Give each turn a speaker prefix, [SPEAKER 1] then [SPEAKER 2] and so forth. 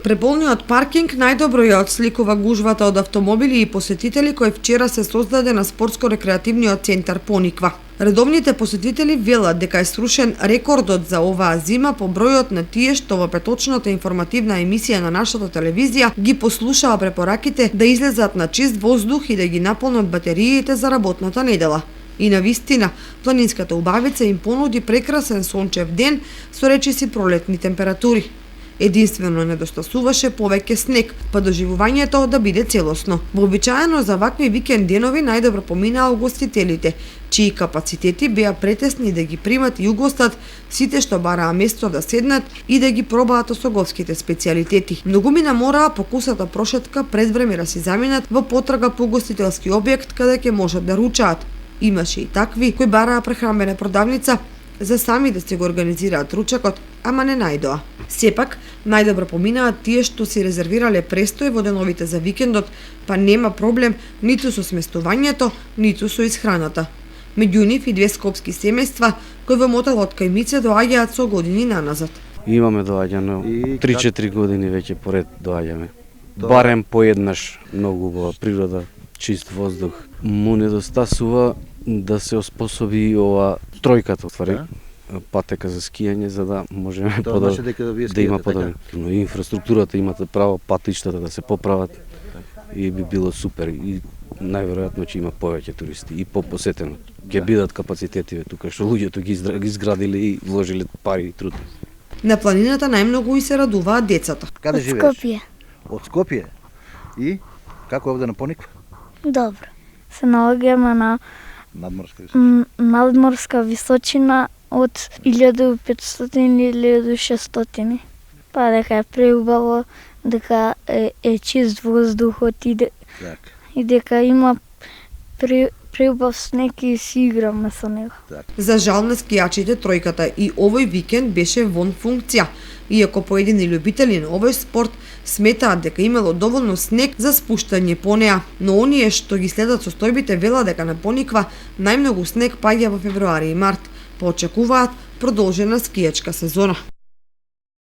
[SPEAKER 1] Преполниот паркинг најдобро ја отсликува гужвата од автомобили и посетители кој вчера се создаде на спортско-рекреативниот центар Пониква. Редовните посетители велат дека е срушен рекордот за оваа зима по бројот на тие што во петочната информативна емисија на нашата телевизија ги послушаа препораките да излезат на чист воздух и да ги наполнат батериите за работната недела. И на вистина, планинската убавица им понуди прекрасен сончев ден со речиси пролетни температури. Единствено недостасуваше повеќе снег, па доживувањето да биде целосно. Вообичаено за вакви викенд денови најдобро поминаа угостителите, чии капацитети беа претесни да ги примат и угостат сите што бараа место да седнат и да ги пробаат осоговските специјалитети. Многумина мораа по кусата прошетка пред време да си заминат во потрага по угостителски објект каде ќе можат да ручаат. Имаше и такви кои бараа прехранбена продавница за сами да се го организираат ручакот, ама не најдоа. Сепак, најдобро поминаат тие што си резервирале престој во деновите за викендот, па нема проблем ниту со сместувањето, ниту со исхраната. Меѓу нив и две скопски семејства кои во мотелот кај Мице доаѓаат со години наназад.
[SPEAKER 2] Имаме доаѓано 3-4 години веќе поред доаѓаме. Барем поеднаш многу во природа, чист воздух. Му недостасува да се оспособи ова тројката ствари. Патека за скијање за да можеме да има подобро. Но и инфраструктурата имате право, патиштата да се поправат и би било супер и најверојатно ќе има повеќе туристи и попосетено. Ќе бидат капацитетиве тука што луѓето ги изградиле и вложиле пари и труд.
[SPEAKER 1] На планината најмногу и се радуваат децата.
[SPEAKER 3] Каде живееш?
[SPEAKER 4] Од Скопје.
[SPEAKER 3] Од Скопје? И како е овде на Пониква?
[SPEAKER 4] Добро. Се наоѓаме на надморска височина од 1500 или 1600. Па дека е преубаво, дека е чист воздухот и дека има преубав снег и си играме со него.
[SPEAKER 1] За жал на скијачите тројката и овој викенд беше вон функција, иако поедини љубители на овој спорт сметаат дека имало доволно снег за спуштање по неа, но оние што ги следат состојбите велат дека на Пониква најмногу снег паѓа во февруари и март, па очекуваат продолжена скијачка сезона.